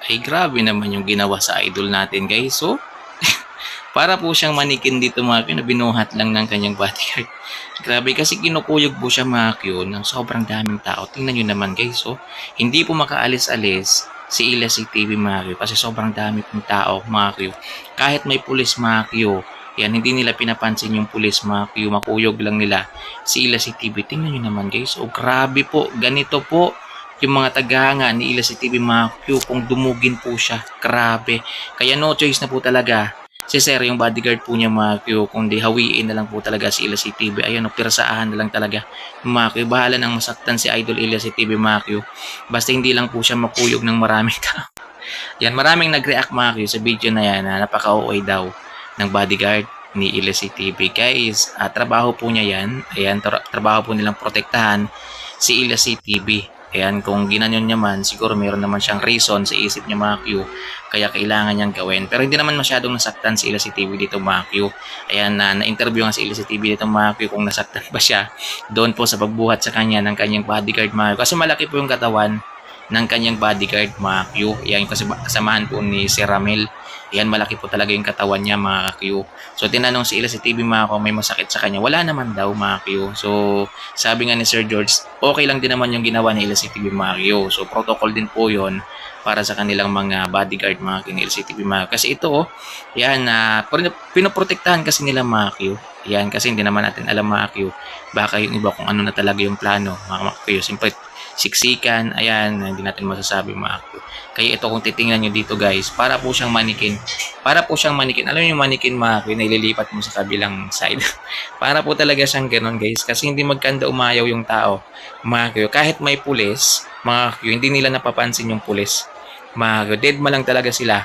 Ay grabe naman yung ginawa sa idol natin guys. So, para po siyang manikin dito mga Q na binuhat lang ng kanyang bodyguard. Grabe kasi kinukuyog po siya mga Q ng sobrang daming tao. Tingnan nyo naman guys. So, hindi po makaalis-alis si Ila CTV mga Q kasi sobrang dami pong tao mga Q. Kahit may pulis mga Q, yan, hindi nila pinapansin yung pulis mga Q. Makuyog lang nila si Ila CTV. Tingnan nyo naman guys. Oh, grabe po. Ganito po yung mga tagahanga ni Ila CTV mga Q kung dumugin po siya. Grabe. Kaya no choice na po talaga si Sir, yung bodyguard po niya mga Q, kung di hawiin na lang po talaga si Ila CTV. Ayan, pirsahan na lang talaga mga Q. Bahala nang masaktan si Idol Ila CTV mga Q. Basta hindi lang po siya makuyog ng maraming tao. Yan, maraming nag-react mga Q sa video na yan na napaka-OA daw ng bodyguard ni Ila CTV. Guys, trabaho po niya yan. Ayan, trabaho po nilang protektahan si Ila CTV. Ayan, kung ginanyon niya man, siguro meron naman siyang reason sa isip niya mga Q, kaya kailangan niyang gawin. Pero hindi naman masyadong nasaktan si Ila CTV dito mga Q. Ayan, na-interview nga si Ila CTV dito mga Q kung nasaktan ba siya doon po sa pagbuhat sa kanya ng kanyang bodyguard mga Q. Kasi malaki po yung katawan ng kanyang bodyguard mga Q. Ayan, kasi kasamahan po ni si Ramil. Ayan, malaki po talaga yung katawan niya mga Q. So, tinanong si Ila CTV mga Q, may masakit sa kanya. Wala naman daw mga Q. So, sabi nga ni Sir George, okay lang din naman yung ginawa ni Ila CTV mga Q. So, protocol din po yon para sa kanilang mga bodyguard mga Q ni Ila CTV mga Q. Kasi ito, yan, pinoprotektahan kasi nila mga Q. Yan, kasi hindi naman natin alam mga Q. Baka yung iba kung ano na talaga yung plano mga Q. Siyempre, siksikan, ayan, hindi natin masasabi mga Q. Kaya ito kung titingnan nyo dito guys, para po siyang manikin. Para po siyang manikin. Alam niyo yung manikin mga Q, na ililipat mo sa kabilang side. Para po talaga siyang ganun guys. Kasi hindi magkanda umayaw yung tao. Mga Q, kahit may pulis, mga Q, hindi nila napapansin yung pulis. Mga Q, deadma lang talaga sila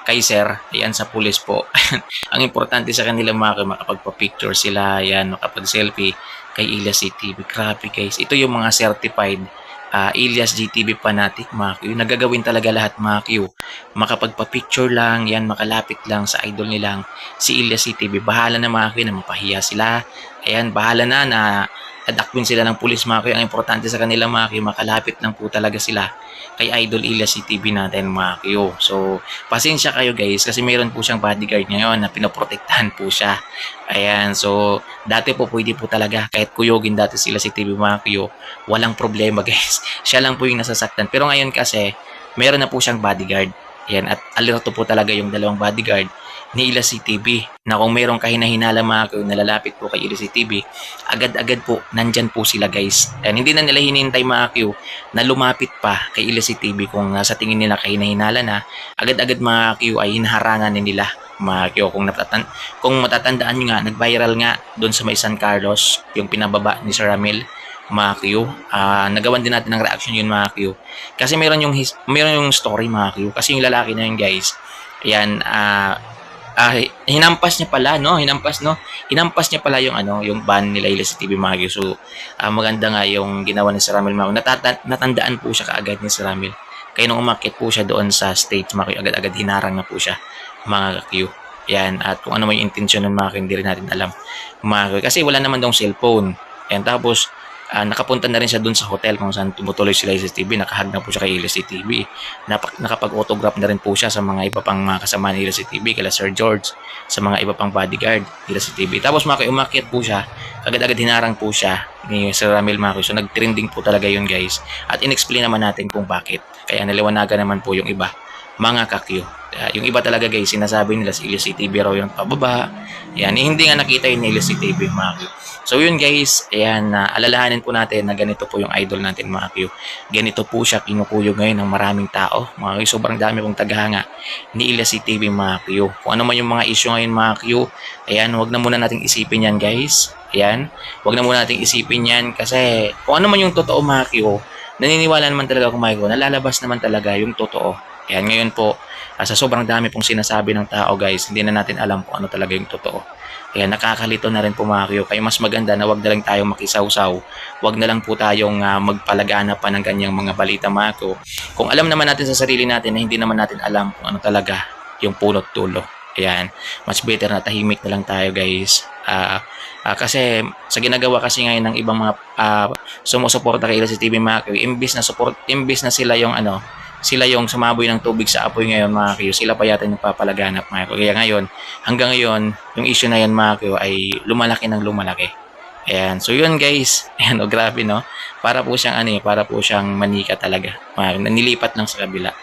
kay Sir. Ayan sa pulis po. Ang importante sa kanila mga Q, makapagpa-picture sila. Ayan, makapag-selfie kay Ila CTV. Grabe guys. Ito yung mga certified Ilyas GTV fanatic mga Q. Nagagawin talaga lahat mga Q. Makapagpa-picture lang, yan, makalapit lang sa idol nilang si Ilyas CTV. Bahala na mga Q na mapahiya sila. Ayan, bahala na adakwin sila ng pulis mga Q. Ang importante sa kanila mga Q, makalapit lang po talaga sila kay Idol Ilyas CTV natin mga Q. So, pasensya kayo guys kasi mayroon po siyang bodyguard ngayon na pinoprotektahan po siya. Ayan, so dati po pwede po talaga kahit kuyogin dati sila si TV mga Q, walang problema guys. Siya lang po yung nasasaktan. Pero ngayon kasi, meron na po siyang bodyguard. Ayan, at alerto po talaga yung dalawang bodyguard ni Ila CTV na kung mayroong kahinahinala mga Q, nalalapit po kay Ila CTV, agad-agad po, nandyan po sila guys. Ayan, hindi na nila hinintay mga Q na lumapit pa kay Ila CTV kung sa tingin nila kahinahinala na, agad-agad mga Q ay hinaharangan nila mga Q. Kung matatandaan nyo nga, nag-viral nga doon sa may San Carlos, yung pinababa ni Sir Ramil mga Q. Nagawan din natin ng reaction yun mga Q. Kasi meron yung story mga Q. Kasi yung lalaki na yun guys, ayan, hinampas niya pala no, hinampas niya pala yung yung ban nila Ila CTV mga Q. So maganda nga yung ginawa ni Sir Ramil mga Q. Natandaan po siya kaagad ni Sir Ramil. Kaya nung umakit po siya doon sa stage mga Q, agad-agad hinarang na po siya mga Q. Yan, at kung ano may intensyon ng mga Q, hindi rin natin alam mga Q. Kasi wala naman daw cellphone. Yan, tapos nakapunta na rin siya dun sa hotel kung saan tumutuloy sila sa CCTV. Nakahag na po siya kay Ila CTV. Nakapag-autograph na rin po siya sa mga iba pang mga kasama ni Ila CTV, kila Sir George, sa mga iba pang bodyguard Ila CTV. Tapos umakyat po siya, agad-agad hinarang po siya ni Sir Ramil Marcos. So nag-trending po talaga yun guys. At in-explain naman natin kung bakit. Kaya naliwanagan naman po yung iba mga kakyo. Yung iba talaga guys, sinasabi nila si Ila CTV raw yung pababa. Yan, hindi nga nakita yun ni Ila CTV mga kakyo. So yun guys, ayan, alalahanin po natin na ganito po yung idol natin mga Q. Ganito po siya kinukuyog ngayon ng maraming tao. Mga Q, sobrang dami pong tagahanga ni Ila CTV mga Q. Kung ano man yung mga issue ngayon mga Q, ayan, wag na muna nating isipin yan guys. Ayan, wag na muna nating isipin yan kasi kung ano man yung totoo mga Q, naniniwala naman talaga ako mga Q, nalalabas naman talaga yung totoo. Ayan, ngayon po, sa sobrang dami pong sinasabi ng tao guys, hindi na natin alam kung ano talaga yung totoo. Kaya nakakalito na rin po mga Q. Kaya mas maganda na wag na lang tayong makisawsaw. Wag na lang po tayong magpalagana pa ng ganyang mga balita mga Q. Kung alam naman natin sa sarili natin na hindi naman natin alam kung ano talaga yung punot dulo. Ayan, mas better na tahimik na lang tayo guys. Kasi sa ginagawa kasi ngayon ng ibang mga sumusuporta kay Ila CTV mga Q, imbis na sila yung sila yung sumaboy ng tubig sa apoy ngayon mga Q. Sila pa yata yung papalaganap mga Q. Kaya ngayon, hanggang ngayon, yung issue na yan mga Q ay lumalaki ng lumalaki. Ayan. So yun guys. Ayan o grabe no. Para po siyang para po siyang manika talaga. Nilipat lang sa kabila.